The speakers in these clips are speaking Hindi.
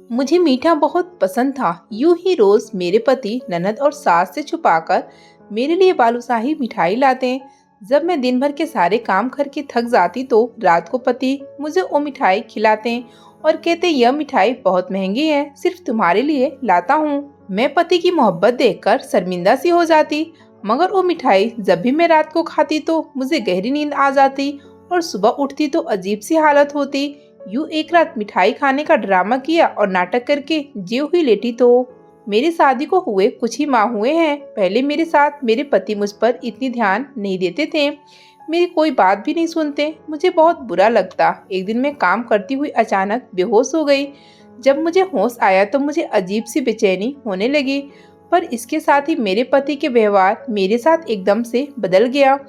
मुझे मीठा बहुत पसंद था। यूं ही रोज मेरे पति ननद और सास से छुपाकर मेरे लिए बालूशाही मिठाई लाते। जब मैं दिन भर के सारे काम करके थक जाती तो रात को पति मुझे वो मिठाई खिलाते और कहते यह मिठाई बहुत महंगी है, सिर्फ तुम्हारे लिए लाता हूँ। मैं पति की मोहब्बत देखकर शर्मिंदा सी हो जाती, मगर वो मिठाई जब भी मैं रात को खाती तो मुझे गहरी नींद आ जाती और सुबह उठती तो अजीब सी हालत होती। यूं एक रात मिठाई खाने का ड्रामा किया और नाटक करके जी हुई लेटी तो मेरी शादी को हुए कुछ ही माह हुए हैं। पहले मेरे साथ मेरे पति मुझ पर इतनी ध्यान नहीं देते थे, मेरी कोई बात भी नहीं सुनते। मुझे बहुत बुरा लगता। एक दिन मैं काम करती हुई अचानक बेहोश हो गई। जब मुझे होश आया तो मुझे अजीब सी बेचैनी होने लगी, पर इसके साथ ही मेरे पति के व्यवहार मेरे साथ एकदम से बदल गया।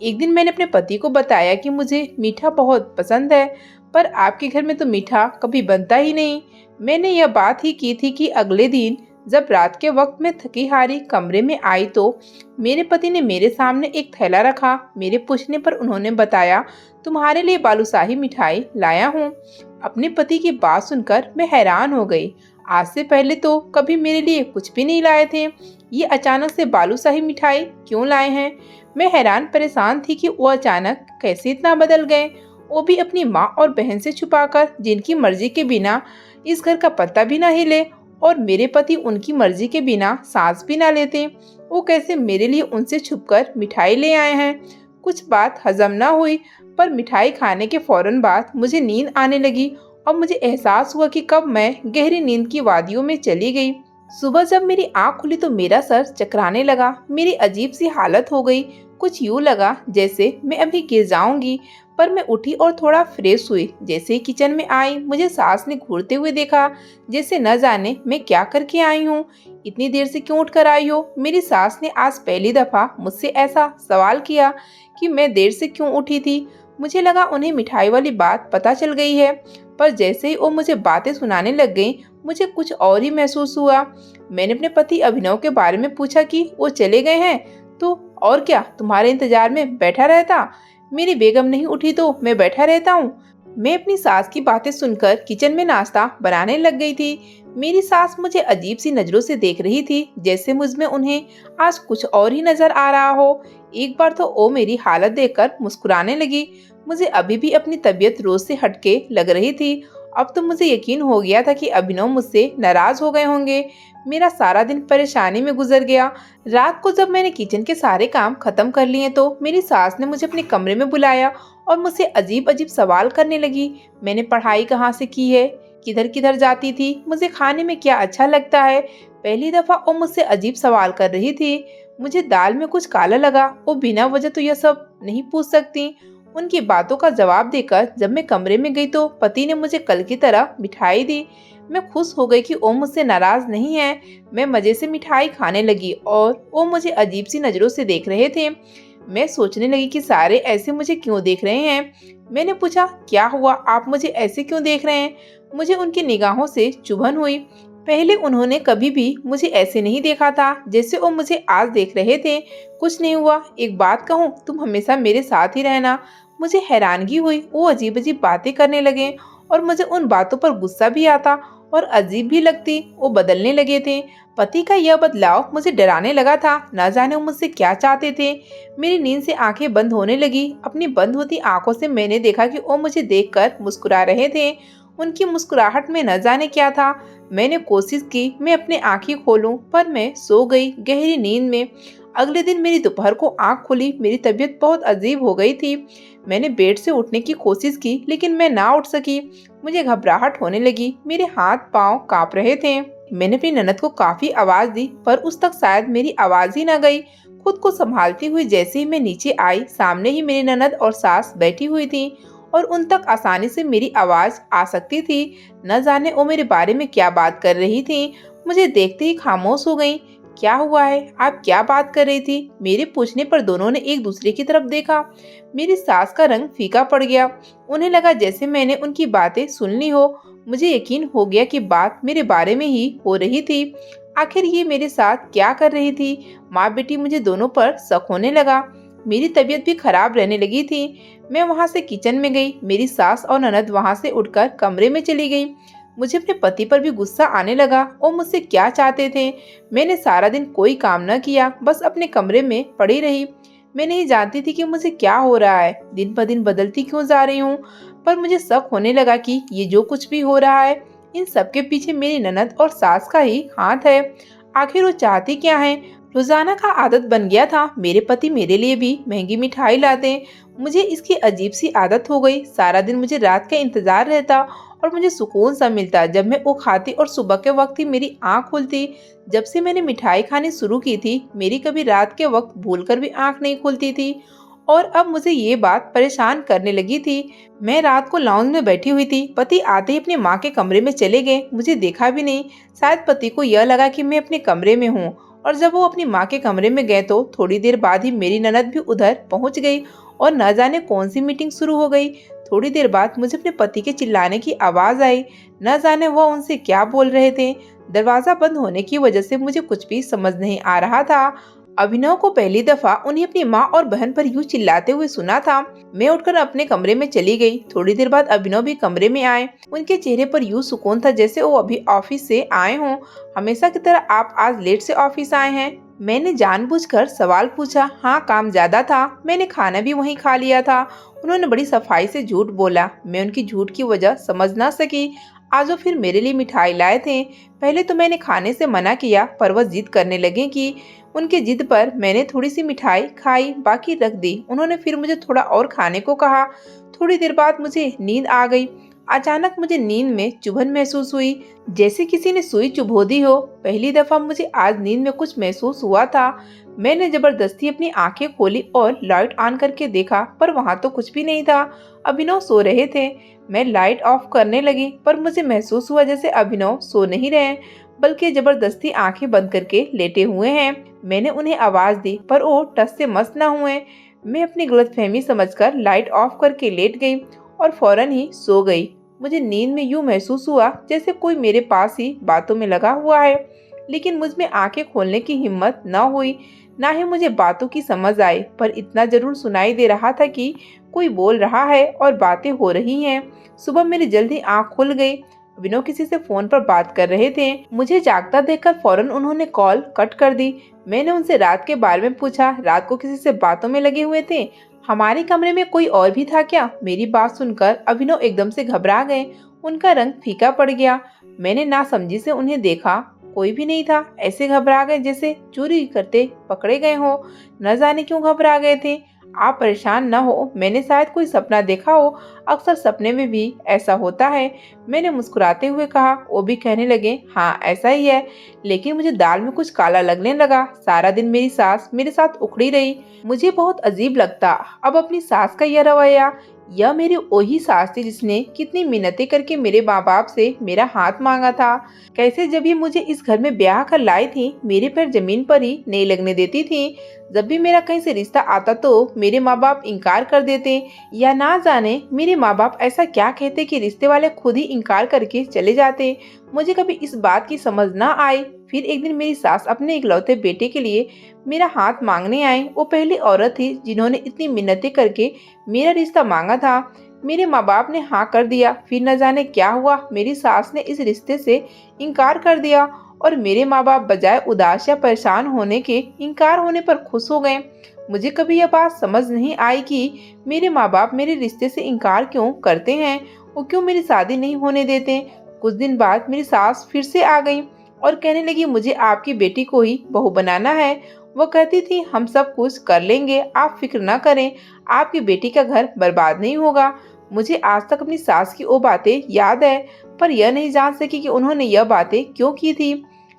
एक दिन मैंने अपने पति को बताया कि मुझे मीठा बहुत पसंद है, पर आपके घर में तो मीठा कभी बनता ही नहीं। मैंने यह बात ही की थी कि अगले दिन जब रात के वक्त मैं थकी हारी कमरे में आई तो मेरे पति ने मेरे सामने एक थैला रखा। मेरे पूछने पर उन्होंने बताया, तुम्हारे लिए बालूशाही मिठाई लाया हूँ। अपने पति की बात सुनकर मैं हैरान हो गई। आज से पहले तो कभी मेरे लिए कुछ भी नहीं लाए थे, ये अचानक से बालूशाही मिठाई क्यों लाए हैं। मैं हैरान परेशान थी कि वो अचानक कैसे इतना बदल गए, वो भी अपनी माँ और बहन से छुपाकर, जिनकी मर्जी के बिना इस घर का पत्ता भी ना हिले, और मेरे पति उनकी मर्जी के बिना सांस भी ना लेते। वो कैसे मेरे लिए उनसे छुपकर मिठाई ले आए हैं। कुछ बात हजम ना हुई, पर मिठाई खाने के फौरन बाद मुझे नींद आने लगी और मुझे एहसास हुआ कि कब मैं गहरी नींद की वादियों में चली गई। सुबह जब मेरी आंख खुली तो मेरा सर चकराने लगा। मेरी अजीब सी हालत हो गई। कुछ यूं लगा जैसे मैं अभी गिर जाऊंगी, पर मैं उठी और थोड़ा फ्रेश हुई। जैसे ही किचन में आई मुझे सास ने घूरते हुए देखा, जैसे न जाने मैं क्या करके आई हूँ। इतनी देर से क्यों उठ कर आई हो। मेरी सास ने आज पहली दफा मुझसे ऐसा सवाल किया कि मैं देर से क्यों उठी थी। मुझे लगा उन्हें मिठाई वाली बात पता चल गई है, पर जैसे ही वो मुझे बातें सुनाने लग गई मुझे कुछ और ही महसूस हुआ। मैंने अपने पति अभिनव के बारे में पूछा कि वो चले गए हैं तो और क्या तुम्हारे इंतजार में बैठा रहता। मेरी बेगम नहीं उठी तो मैं बैठा रहता हूँ। मैं अपनी सास की बातें सुनकर किचन में नाश्ता बनाने लग गई थी। मेरी सास मुझे अजीब सी नजरों से देख रही थी, जैसे मुझ में उन्हें आज कुछ और ही नजर आ रहा हो। एक बार तो वो मेरी हालत देखकर मुस्कुराने लगी। मुझे अभी भी अपनी तबीयत रोज से हटके लग रही थी। अब तो मुझे यकीन हो गया था कि अभिनव मुझसे नाराज हो गए होंगे। मेरा सारा दिन परेशानी में गुजर गया। रात को जब मैंने किचन के सारे काम खत्म कर लिए तो मेरी सास ने मुझे अपने कमरे में बुलाया और मुझसे अजीब अजीब सवाल करने लगी। मैंने पढ़ाई कहाँ से की है, किधर किधर जाती थी, मुझे खाने में क्या अच्छा लगता है। पहली दफा वो मुझसे अजीब सवाल कर रही थी। मुझे दाल में कुछ काला लगा। वो बिना वजह तो यह सब नहीं पूछ सकती। उनकी बातों का जवाब देकर जब मैं कमरे में गई तो पति ने मुझे कल की तरह मिठाई दी। मैं खुश हो गई कि वो मुझसे नाराज नहीं है। मैं मजे से मिठाई खाने लगी और वो मुझे अजीब सी नजरों से देख रहे थे। मैं सोचने लगी कि सारे ऐसे मुझे क्यों देख रहे हैं। मैंने पूछा, क्या हुआ, आप मुझे ऐसे क्यों देख रहे हैं। मुझे उनकी निगाहों से चुभन हुई। पहले उन्होंने कभी भी मुझे ऐसे नहीं देखा था जैसे वो मुझे आज देख रहे थे। कुछ नहीं हुआ, एक बात कहूँ, तुम हमेशा मेरे साथ ही रहना। मुझे हैरानगी हुई। वो अजीब अजीब बातें करने लगे और मुझे उन बातों पर गुस्सा भी आता और अजीब भी लगती। वो बदलने लगे थे। पति का यह बदलाव मुझे डराने लगा था। न जाने वो मुझसे क्या चाहते थे। मेरी नींद से आंखें बंद होने लगी। अपनी बंद होती आंखों से मैंने देखा कि वो मुझे देखकर मुस्कुरा रहे थे। उनकी मुस्कुराहट में न जाने क्या था। मैंने कोशिश की मैं अपनी आंखें खोलूं, पर मैं सो गई गहरी नींद में। अगले दिन मेरी दोपहर को आंख खुली। मेरी तबीयत बहुत अजीब हो गई थी। मैंने बेड से उठने की कोशिश की लेकिन मैं ना उठ सकी। मुझे घबराहट होने लगी। मेरे हाथ पांव कांप रहे थे। मैंने अपनी ननद को काफी आवाज दी, पर उस तक शायद मेरी आवाज ही ना गई। खुद को संभालती हुई जैसे ही मैं नीचे आई, सामने ही मेरी ननद और सास बैठी हुई थी और उन तक आसानी से मेरी आवाज आ सकती थी। न जाने वो मेरे बारे में क्या बात कर रही थी। मुझे देखते ही खामोश हो गई। क्या हुआ है, आप क्या बात कर रही थी। मेरे पूछने पर दोनों ने एक दूसरे की तरफ देखा। मेरी सास का रंग फीका पड़ गया। उन्हें लगा जैसे मैंने उनकी बातें सुन ली हो। मुझे यकीन हो गया कि बात मेरे बारे में ही हो रही थी। आखिर ये मेरे साथ क्या कर रही थी। माँ बेटी मुझे दोनों पर शक होने लगा। मेरी तबीयत भी खराब रहने लगी थी। मैं वहां से किचन में गई। मेरी सास और ननद वहां से उठकर कमरे में चली गई। मुझे अपने पति पर भी गुस्सा आने लगा और मुझसे क्या चाहते थे। मैंने सारा दिन कोई काम न किया, बस अपने कमरे में पड़ी रही। मैं नहीं जानती थी कि मुझे क्या हो रहा है, दिन पर दिन बदलती क्यों जा रही हूँ। पर मुझे शक होने लगा कि ये जो कुछ भी हो रहा है, इन सब के पीछे मेरी ननद और सास का ही हाथ है। आखिर वो चाहती क्या है। रोजाना का आदत बन गया था, मेरे पति मेरे लिए भी महंगी मिठाई लाते। मुझे इसकी अजीब सी आदत हो गई। सारा दिन मुझे रात का इंतजार रहता और मुझे सुकून सा मिलता जब मैं वो खाती और सुबह के वक्त ही मेरी आंख खुलती। जब से मैंने मिठाई खानी शुरू की थी, मेरी कभी रात के वक्त भूलकर भी आंख नहीं खुलती थी। और अब मुझे ये बात परेशान करने लगी थी। मैं रात को लाउंज में बैठी हुई थी, पति आते ही अपने माँ के कमरे में चले गए, मुझे देखा भी नहीं। शायद पति को यह लगा कि मैं अपने कमरे में हूँ। और जब वो अपनी माँ के कमरे में गए तो थोड़ी देर बाद ही मेरी ननद भी उधर पहुंच गई और न जाने कौन सी मीटिंग शुरू हो गई। थोड़ी देर बाद मुझे अपने पति के चिल्लाने की आवाज आई। न जाने वह उनसे क्या बोल रहे थे। दरवाजा बंद होने की वजह से मुझे कुछ भी समझ नहीं आ रहा था। अभिनव को पहली दफा उन्हें अपनी माँ और बहन पर यूं चिल्लाते हुए सुना था। मैं उठकर अपने कमरे में चली गई। थोड़ी देर बाद अभिनव भी कमरे में आए। उनके चेहरे पर यूं सुकून था जैसे वो अभी ऑफिस से आए हों। हमेशा की तरह आप आज लेट से ऑफिस आए हैं? मैंने जानबूझकर सवाल पूछा। हाँ, काम ज्यादा था, मैंने खाना भी वहीं खा लिया था। उन्होंने बड़ी सफाई से झूठ बोला। मैं उनकी झूठ की वजह समझ ना सकी। आज वो फिर मेरे लिए मिठाई लाए थे। पहले तो मैंने खाने से मना किया, पर वह जिद करने लगे कि उनके जिद पर मैंने थोड़ी सी मिठाई खाई, बाकी रख दी। उन्होंने फिर मुझे थोड़ा और खाने को कहा। थोड़ी देर बाद मुझे नींद आ गई। अचानक मुझे नींद में चुभन महसूस हुई, जैसे किसी ने सुई चुभो दी हो। पहली दफा मुझे आज नींद में कुछ महसूस हुआ था। मैंने जबरदस्ती अपनी आंखें खोली और लाइट ऑन करके देखा, पर वहां तो कुछ भी नहीं था। अभिनव सो रहे थे। मैं लाइट ऑफ करने लगी, पर मुझे महसूस हुआ जैसे अभिनव सो नहीं रहे, बल्कि जबरदस्ती आंखें बंद करके लेटे हुए हैं। मैंने उन्हें आवाज दी, पर वो टस से मस न हुए। मैं अपनी गलतफहमी समझकर लाइट ऑफ करके लेट गई और फौरन ही सो गई। मुझे नींद में यूं महसूस हुआ जैसे कोई मेरे पास ही बातों में लगा हुआ है, लेकिन मुझ में आंखें खोलने की हिम्मत न हुई, ना ही मुझे बातों की समझ आई। पर इतना जरूर सुनाई दे रहा था कि कोई बोल रहा है और बातें हो रही हैं। सुबह मेरी जल्दी आंख खुल गई। विनो किसी से फोन पर बात कर रहे थे। मुझे जागता देखकर फौरन उन्होंने कॉल कट कर दी। मैंने उनसे रात के बारे में पूछा। रात को किसी से बातों में लगे हुए थे? हमारे कमरे में कोई और भी था क्या? मेरी बात सुनकर अभिनव एकदम से घबरा गए। उनका रंग फीका पड़ गया। मैंने नासमझी से उन्हें देखा। कोई भी नहीं था। ऐसे घबरा गए जैसे चोरी करते पकड़े गए हो। न जाने क्यों घबरा गए थे। आप परेशान न हो, मैंने शायद कोई सपना देखा हो। अक्सर सपने में भी ऐसा होता है, मैंने मुस्कुराते हुए कहा। वो भी कहने लगे, हाँ ऐसा ही है, लेकिन मुझे दाल में कुछ काला लगने लगा। सारा दिन मेरी सास मेरे साथ उखड़ी रही। मुझे बहुत अजीब लगता अब अपनी सास का यह रवैया। यह मेरी वही सास थी जिसने कितनी मिन्नतें करके मेरे माँ बाप से मेरा हाथ मांगा था। कैसे जब ये मुझे इस घर में ब्याह कर लाई थी, मेरे पैर जमीन पर ही नहीं लगने देती थी। जब भी मेरा कहीं से रिश्ता आता तो मेरे माँ बाप इनकार कर देते, या ना जाने मेरे माँ बाप ऐसा क्या कहते कि रिश्ते वाले खुद ही इनकार करके चले जाते। मुझे कभी इस बात की समझ ना आई। फिर एक दिन मेरी सास अपने इकलौते बेटे के लिए मेरा हाथ मांगने आई। वो पहली औरत थी जिन्होंने इतनी मिन्नतें करके मेरा रिश्ता मांगा था। मेरे माँ बाप ने हाँ कर दिया। फिर न जाने क्या हुआ, मेरी सास ने इस रिश्ते से इनकार कर दिया और मेरे माँ बाप बजाय उदास या परेशान होने के इनकार होने पर खुश हो गए। मुझे कभी यह बात समझ नहीं आई कि मेरे माँ बाप मेरे रिश्ते से इनकार क्यों करते हैं, वो क्यों मेरी शादी नहीं होने देते। कुछ दिन बाद मेरी सास फिर से आ गई और कहने लगी, मुझे आपकी बेटी को ही बहू बनाना है। वो कहती थी, हम सब कुछ कर लेंगे, आप फिक्र न करें, आपकी बेटी का घर बर्बाद नहीं होगा। मुझे आज तक अपनी सास की वो बातें याद है, पर यह नहीं जान सकी कि उन्होंने यह बातें क्यों की थी।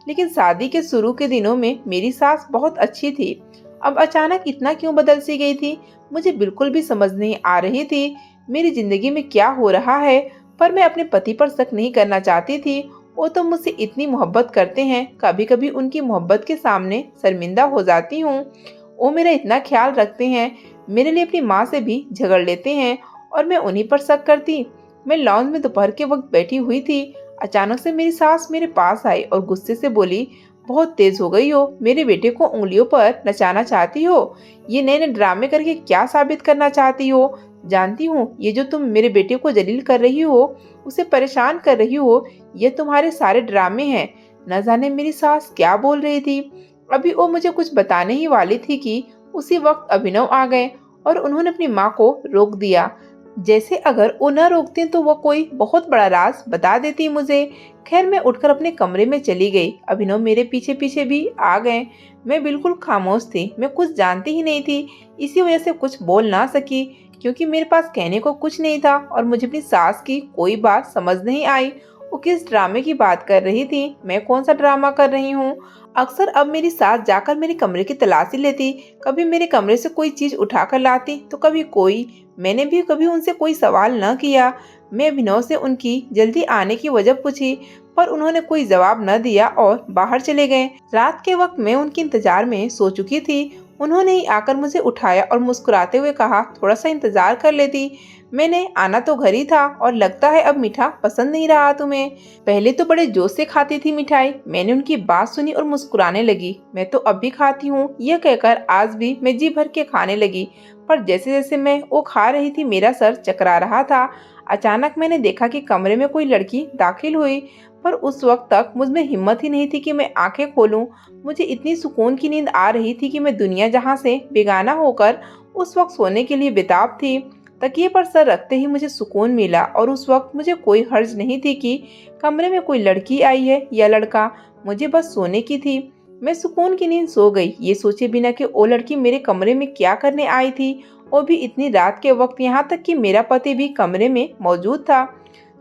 लेकिन शादी के शुरू के दिनों में मेरी सास बहुत अच्छी थी। अब अचानक इतना क्यों बदल सी गई थी, मुझे बिल्कुल भी समझ नहीं आ रही थी। मेरी जिंदगी में क्या हो रहा है। पर मैं अपने पति पर शक नहीं करना चाहती थी। वो तो मुझसे इतनी मोहब्बत करते हैं, कभी कभी उनकी मोहब्बत के सामने शर्मिंदा हो जाती हूँ। वो मेरा इतना ख्याल रखते हैं, मेरे लिए अपनी माँ से भी झगड़ लेते हैं और मैं उन्हीं पर शक करती। मैं लॉन्ज में दोपहर के वक्त बैठी हुई थी। अचानक से मेरी सास मेरे पास आई और गुस्से से बोली, बहुत तेज हो गई हो, मेरे बेटे को उंगलियों पर नचाना चाहती हो? ये नए नए ड्रामे करके क्या साबित करना चाहती हो? जानती हूँ ये जो तुम मेरे बेटे को जलील कर रही हो, उसे परेशान कर रही हो, ये तुम्हारे सारे ड्रामे हैं। न जाने मेरी सास क्या बोल रही थी। अभी वो मुझे कुछ बताने ही वाली थी कि उसी वक्त अभिनव आ गए और उन्होंने अपनी माँ को रोक दिया। जैसे अगर वो न रोकते तो वो कोई बहुत बड़ा राज बता देती मुझे। खैर, मैं उठकर अपने कमरे में चली गई। अभिनव मेरे पीछे पीछे भी आ गए। मैं बिल्कुल खामोश थी, मैं कुछ जानती ही नहीं थी। इसी वजह से कुछ बोल ना सकी, क्योंकि मेरे पास कहने को कुछ नहीं था और मुझे अपनी सास की कोई बात समझ नहीं आई। वो किस ड्रामे की बात कर रही थी, मैं कौन सा ड्रामा कर रही हूँ। अक्सर अब मेरी सास जाकर मेरे कमरे की तलाशी लेती, कभी मेरे कमरे से कोई चीज उठा कर लाती तो कभी कोई। मैंने भी कभी उनसे कोई सवाल न किया। मैं अभिनव से उनकी जल्दी आने की वजह पूछी, पर उन्होंने कोई जवाब न दिया और बाहर चले गए। रात के वक्त मैं उनके इंतजार में सो चुकी थी। उन्होंने ही आकर मुझे उठाया और मुस्कुराते हुए कहा, थोड़ा सा इंतजार कर लेती। मैंने आना तो घर ही था और लगता है अब मीठा पसंद नहीं रहा तुम्हें। पहले तो बड़े जोश से खाती थी मिठाई। मैंने उनकी बात सुनी और मुस्कुराने लगी। मैं तो अब भी खाती हूँ, यह कहकर आज भी मैं जी भर के खाने लगी। पर जैसे जैसे मैं वो खा रही थी, मेरा सर चकरा रहा था। अचानक मैंने देखा कि कमरे में कोई लड़की दाखिल हुई, पर उस वक्त तक मुझ में हिम्मत ही नहीं थी कि मैं आंखें खोलूं। मुझे इतनी सुकून की नींद आ रही थी कि मैं दुनिया जहां से बेगाना होकर उस वक्त सोने के लिए बेताब थी। तकिए पर सर रखते ही मुझे सुकून मिला और उस वक्त मुझे कोई हर्ज नहीं थी कि कमरे में कोई लड़की आई है या लड़का। मुझे बस सोने की थी। मैं सुकून की नींद सो गई, ये सोचे बिना कि वो लड़की मेरे कमरे में क्या करने आई थी, वो भी इतनी रात के वक्त। यहाँ तक कि मेरा पति भी कमरे में मौजूद था।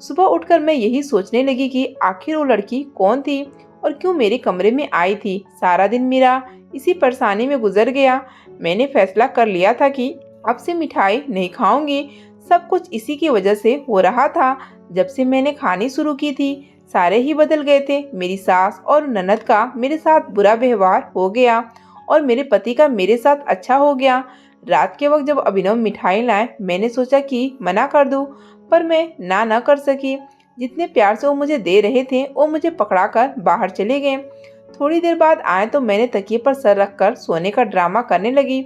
सुबह उठकर मैं यही सोचने लगी कि आखिर वो लड़की कौन थी और क्यों मेरे कमरे में आई थी। सारा दिन मेरा इसी परेशानी में गुजर गया। मैंने फैसला कर लिया था कि अब से मिठाई नहीं खाऊंगी। सब कुछ इसी की वजह से हो रहा था। जब से मैंने खानी शुरू की थी, सारे ही बदल गए थे। मेरी सास और ननद का मेरे साथ बुरा व्यवहार हो गया और मेरे पति का मेरे साथ अच्छा हो गया। रात के वक्त जब अभिनव मिठाई लाए, मैंने सोचा कि मना कर दूं, पर मैं ना कर सकी। जितने प्यार से वो मुझे दे रहे थे, वो मुझे पकड़ाकर बाहर चले गए। थोड़ी देर बाद आए तो मैंने तकिए पर सर रखकर सोने का ड्रामा करने लगी।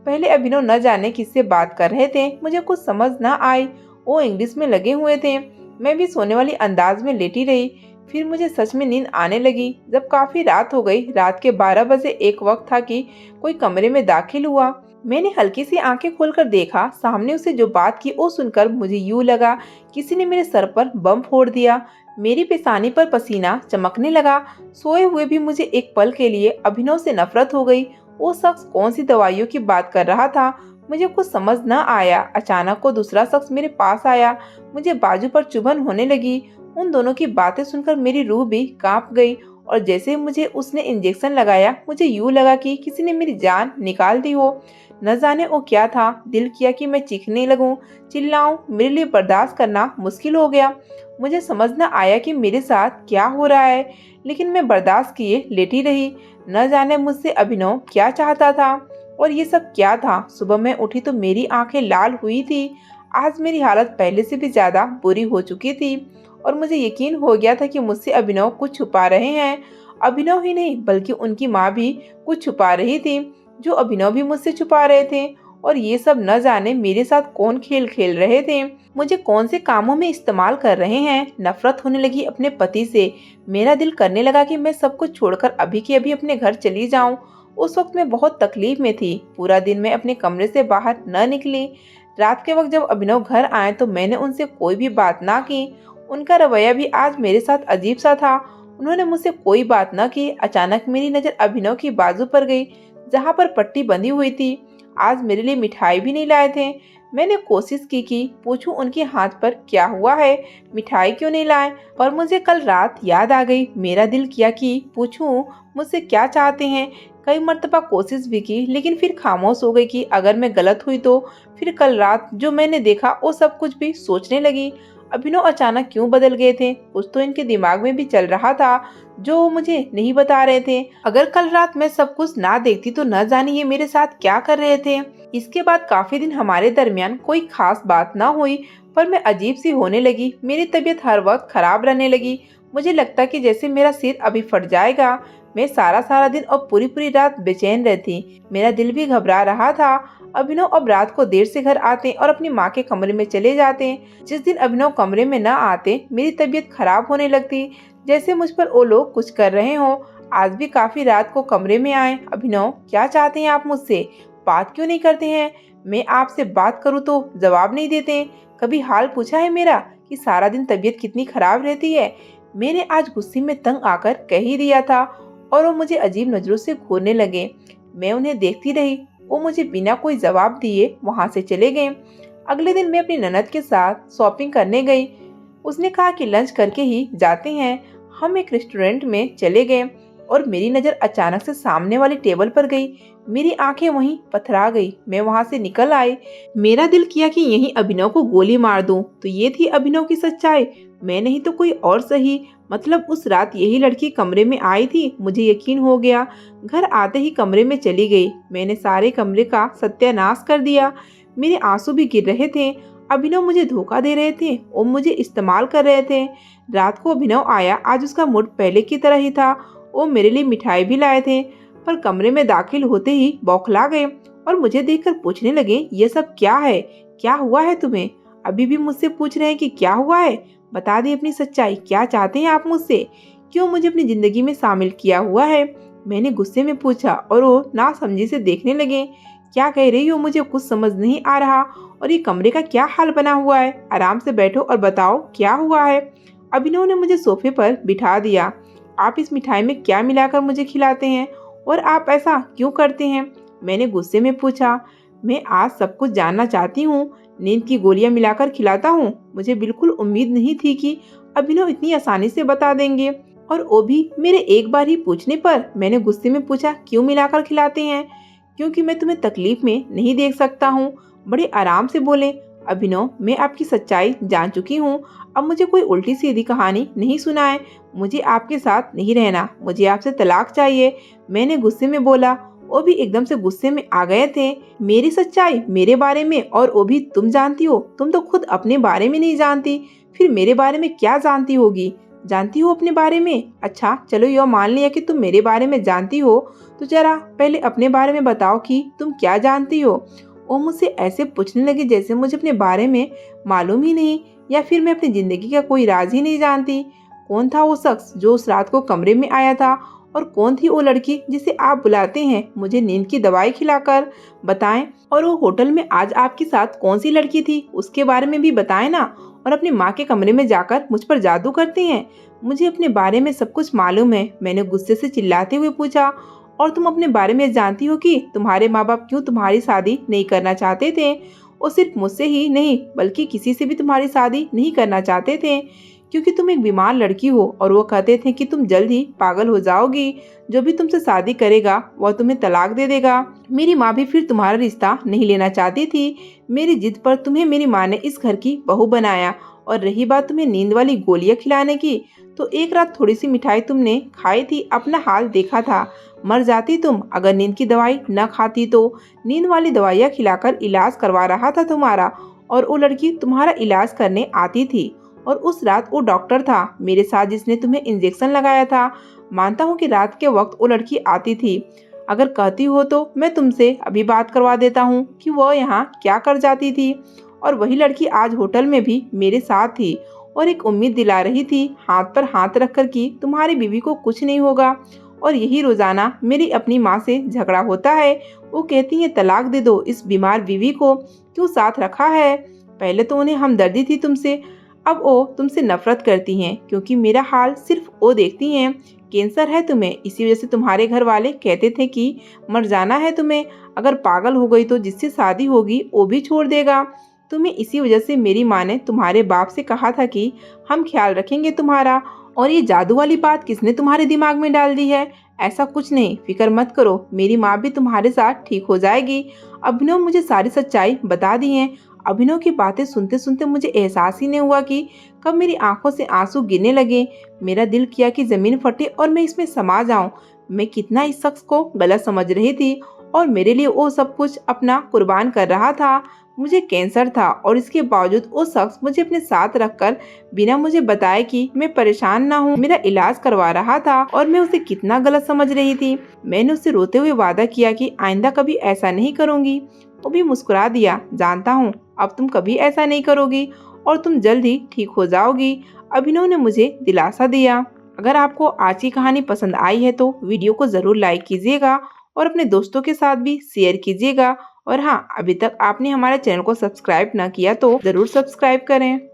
पहले अभिनव न जाने किससे बात कर रहे थे, मुझे कुछ समझ न आई। वो इंग्लिश में लगे हुए थे, मैं भी सोने वाली अंदाज में लेटी रही। फिर मुझे सच में नींद आने लगी। जब काफी रात हो गई, रात के 12 बजे एक वक्त था कि कोई कमरे में दाखिल हुआ। मैंने हल्की सी आंखें खोलकर देखा। सामने उसे जो बात की वो सुनकर मुझे यूं लगा किसी ने मेरे सर पर बम फोड़ दिया। मेरी पेशानी पर पसीना चमकने लगा। सोए हुए भी मुझे एक पल के लिए अभिनव से नफरत हो गई। वो शख्स कौन सी दवाइयों की बात कर रहा था, मुझे कुछ समझ न आया। अचानक को दूसरा शख्स मेरे पास आया। मुझे बाजू पर चुभन होने लगी। उन दोनों की बातें सुनकर मेरी रूह भी कांप गई और जैसे मुझे उसने इंजेक्शन लगाया, मुझे यूं लगा कि किसी ने मेरी जान निकाल दी हो। न जाने वो क्या था। दिल किया कि मैं चीखने लगूं, चिल्लाऊं। मेरे लिए बर्दाश्त करना मुश्किल हो गया। मुझे समझ न आया कि मेरे साथ क्या हो रहा है, लेकिन मैं बर्दाश्त किए लेटी रही। न जाने मुझसे अभिनव क्या चाहता था और ये सब क्या था। सुबह मैं उठी तो मेरी आंखें लाल हुई थी। आज मेरी हालत पहले से भी ज्यादा बुरी हो चुकी थी और मुझे यकीन हो गया था कि मुझसे अभिनव कुछ छुपा रहे हैं। अभिनव ही नहीं, बल्कि उनकी माँ भी कुछ छुपा रही थी, जो अभिनव भी मुझसे छुपा रहे थे। और ये सब न जाने मेरे साथ कौन खेल खेल रहे थे, मुझे कौन से कामों में इस्तेमाल कर रहे हैं। नफरत होने लगी अपने पति से। मेरा दिल करने लगा कि मैं सब कुछ छोड़कर अभी के अभी अपने घर चली जाऊं। उस वक्त मैं बहुत तकलीफ में थी। पूरा दिन मैं अपने कमरे से बाहर न निकली। रात के वक्त जब अभिनव घर आए तो मैंने उनसे कोई भी बात ना की। उनका रवैया भी आज मेरे साथ अजीब सा था। उन्होंने मुझसे कोई बात न की। अचानक मेरी नजर अभिनव की बाजू पर गई, जहाँ पर पट्टी बंधी हुई थी। आज मेरे लिए मिठाई भी नहीं लाए थे। मैंने कोशिश की कि पूछूं उनके हाथ पर क्या हुआ है, मिठाई क्यों नहीं लाए, पर मुझे कल रात याद आ गई। मेरा दिल किया कि पूछूं मुझसे क्या चाहते हैं। कई मर्तबा कोशिश भी की, लेकिन फिर खामोश हो गई कि अगर मैं गलत हुई तो। फिर कल रात जो मैंने देखा वो सब कुछ भी सोचने लगी। अभिनव अचानक क्यों बदल गए थे, कुछ तो इनके दिमाग में भी चल रहा था जो मुझे नहीं बता रहे थे। अगर कल रात मैं सब कुछ ना देखती तो न जाने ये मेरे साथ क्या कर रहे थे। इसके बाद काफी दिन हमारे दरमियान कोई खास बात ना हुई, पर मैं अजीब सी होने लगी। मेरी तबीयत हर वक्त खराब रहने लगी। मुझे लगता कि जैसे मेरा सिर अभी फट जाएगा। मैं सारा सारा दिन और पूरी पूरी रात बेचैन रहती। मेरा दिल भी घबरा रहा था। अभिनव अब रात को देर से घर आते और अपनी माँ के कमरे में चले जाते हैं। जिस दिन अभिनव कमरे में न आते मेरी तबीयत खराब होने लगती, जैसे मुझ पर वो लोग कुछ कर रहे हों। आज भी काफी रात को कमरे में आए। अभिनव, क्या चाहते हैं आप मुझसे? बात क्यों नहीं करते हैं? मैं आपसे बात करूँ तो जवाब नहीं देते। कभी हाल पूछा है मेरा कि सारा दिन तबीयत कितनी खराब रहती है? मैंने आज गुस्से में तंग आकर कह ही दिया था और वो मुझे अजीब नजरों से घूरने लगे। मैं उन्हें देखती रही। वो मुझे बिना कोई जवाब दिए वहां से चले गए। अगले दिन मैं अपनी ननद के साथ शॉपिंग करने गई। उसने कहा कि लंच करके ही जाते हैं। हम एक रेस्टोरेंट में चले गए और मेरी नज़र अचानक से सामने वाली टेबल पर गई। मेरी आंखें वहीं पथरा गई। मैं वहां से निकल आई। मेरा दिल किया कि यहीं अभिनव को गोली मार दूं। तो ये थी अभिनव की सच्चाई। मैं नहीं तो कोई और सही। मतलब उस रात यही लड़की कमरे में आई थी। मुझे यकीन हो गया। घर आते ही कमरे में चली गई। मैंने सारे कमरे का सत्यानाश कर दिया। मेरे आंसू भी गिर रहे थे। अभिनव मुझे धोखा दे रहे थे और मुझे इस्तेमाल कर रहे थे। रात को अभिनव आया। आज उसका मूड पहले की तरह ही था। वो मेरे लिए मिठाई भी लाए थे, पर कमरे में दाखिल होते ही बौखला गए और मुझे देखकर पूछने लगे, ये सब क्या है? क्या हुआ है तुम्हें? अभी भी मुझसे पूछ रहे हैं कि क्या हुआ है? बता दे अपनी सच्चाई। क्या चाहते हैं आप मुझसे? क्यों मुझे अपनी जिंदगी में शामिल किया हुआ है? मैंने गुस्से में पूछा और वो नासमझी से देखने लगे। क्या कह रही हो? मुझे कुछ समझ नहीं आ रहा। और ये कमरे का क्या हाल बना हुआ है? आराम से बैठो और बताओ क्या हुआ है। अभिनव ने मुझे सोफे पर बिठा दिया। आप इस मिठाई में क्या मिलाकर मुझे खिलाते हैं और आप ऐसा क्यों करते हैं? मैंने गुस्से में पूछा। मैं आज सब कुछ जानना चाहती हूँ। नींद की गोलियां मिलाकर खिलाता हूँ। मुझे बिल्कुल उम्मीद नहीं थी कि अभिनव इतनी आसानी से बता देंगे, और वो भी मेरे एक बार ही पूछने पर। मैंने गुस्से में पूछा, क्यों मिलाकर खिलाते हैं? क्योंकि मैं तुम्हें तकलीफ में नहीं देख सकता हूँ। बड़े आराम से बोले। अभिनव, मैं आपकी सच्चाई जान चुकी हूँ। अब मुझे कोई उल्टी सीधी कहानी नहीं सुनाए। मुझे आपके साथ नहीं रहना। मुझे आपसे तलाक चाहिए। मैंने गुस्से में बोला। वो भी एकदम से गुस्से में आ गए थे। मेरी सच्चाई मेरे बारे में, और वो भी तुम जानती हो? तुम तो खुद अपने बारे में नहीं जानती, फिर मेरे बारे में क्या जानती होगी? जानती हो अपने बारे में? अच्छा चलो, यह मान लिया कि तुम मेरे बारे में जानती हो, तो जरा पहले अपने बारे में बताओ कि तुम क्या जानती हो। वो मुझसे ऐसे पूछने लगी जैसे मुझे अपने बारे में मालूम ही नहीं, या फिर मैं अपनी जिंदगी का कोई राज ही नहीं जानती। कौन था वो शख्स जो उस रात को कमरे में आया था, और कौन थी वो लड़की जिसे आप बुलाते हैं मुझे नींद की दवाई खिलाकर? बताएं। और वो होटल में आज आपके साथ कौन सी लड़की थी, उसके बारे में भी बताएं ना। और अपनी माँ के कमरे में जाकर मुझ पर जादू करते हैं। मुझे अपने बारे में सब कुछ मालूम है। मैंने गुस्से से चिल्लाते हुए पूछा। और तुम अपने बारे में जानती हो कि तुम्हारे माँ बाप क्यों तुम्हारी शादी नहीं करना चाहते थे? वो सिर्फ मुझसे ही नहीं बल्कि किसी से भी तुम्हारी शादी नहीं करना चाहते थे, क्योंकि तुम एक बीमार लड़की हो, और वो कहते थे कि तुम जल्द ही पागल हो जाओगी। जो भी तुमसे शादी करेगा वह तुम्हें तलाक दे देगा। मेरी माँ भी फिर तुम्हारा रिश्ता नहीं लेना चाहती थी। मेरी जिद पर तुम्हें मेरी माँ ने इस घर की बहू बनाया। और रही बात तुम्हें नींद वाली गोलियां खिलाने की, तो एक रात थोड़ी सी मिठाई तुमने खाई थी, अपना हाल देखा था। मर जाती तुम अगर नींद की दवाई न खाती तो। नींद वाली दवाइयाँ खिलाकर इलाज करवा रहा था तुम्हारा, और वो लड़की तुम्हारा इलाज करने आती थी। और उस रात वो डॉक्टर था मेरे साथ जिसने तुम्हें इंजेक्शन लगाया था। मानता हूँ कि रात के वक्त वो लड़की आती थी। अगर कहती हो तो मैं तुमसे अभी बात करवा देता हूँ कि वो यहाँ क्या कर जाती थी। और वही लड़की आज होटल में भी मेरे साथ थी और एक उम्मीद दिला रही थी, हाथ पर हाथ रखकर, कि तुम्हारी बीवी को कुछ नहीं होगा। और यही रोजाना मेरी अपनी माँ से झगड़ा होता है। वो कहती है तलाक दे दो, इस बीमार बीवी को क्यों साथ रखा है? पहले तो उन्हें हमदर्दी थी तुमसे, अब वो तुमसे नफरत करती हैं, क्योंकि मेरा हाल सिर्फ वो देखती हैं। कैंसर है तुम्हें, इसी वजह से तुम्हारे घर वाले कहते थे कि मर जाना है तुम्हें। अगर पागल हो गई तो जिससे शादी होगी वो भी छोड़ देगा तुम्हें। इसी वजह से मेरी माँ ने तुम्हारे बाप से कहा था कि हम ख्याल रखेंगे तुम्हारा। और ये जादू वाली बात किसने तुम्हारे दिमाग में डाल दी है? ऐसा कुछ नहीं, फिक्र मत करो, मेरी माँ भी तुम्हारे साथ ठीक हो जाएगी। अभिनव मुझे सारी सच्चाई बता दी है। अभिनव की बातें सुनते सुनते मुझे एहसास ही नहीं हुआ कि कब मेरी आंखों से आंसू गिरने लगे। मेरा दिल किया कि जमीन फटे और मैं इसमें समा जाऊं। मैं कितना इस शख्स को गलत समझ रही थी, और मेरे लिए वो सब कुछ अपना कुर्बान कर रहा था। मुझे कैंसर था और इसके बावजूद वो शख्स मुझे अपने साथ रखकर बिना मुझे बताए कि मैं परेशान ना हूँ मेरा इलाज करवा रहा था। और मैं उसे कितना गलत समझ रही थी। मैंने उससे रोते हुए वादा किया कि आइंदा कभी ऐसा नहीं करूंगी। वो भी मुस्कुरा दिया, जानता हूँ अब तुम कभी ऐसा नहीं करोगी और तुम जल्द ही ठीक हो जाओगी। अभिनव ने मुझे दिलासा दिया। अगर आपको आज की कहानी पसंद आई है तो वीडियो को ज़रूर लाइक कीजिएगा और अपने दोस्तों के साथ भी शेयर कीजिएगा। और हाँ, अभी तक आपने हमारे चैनल को सब्सक्राइब ना किया तो ज़रूर सब्सक्राइब करें।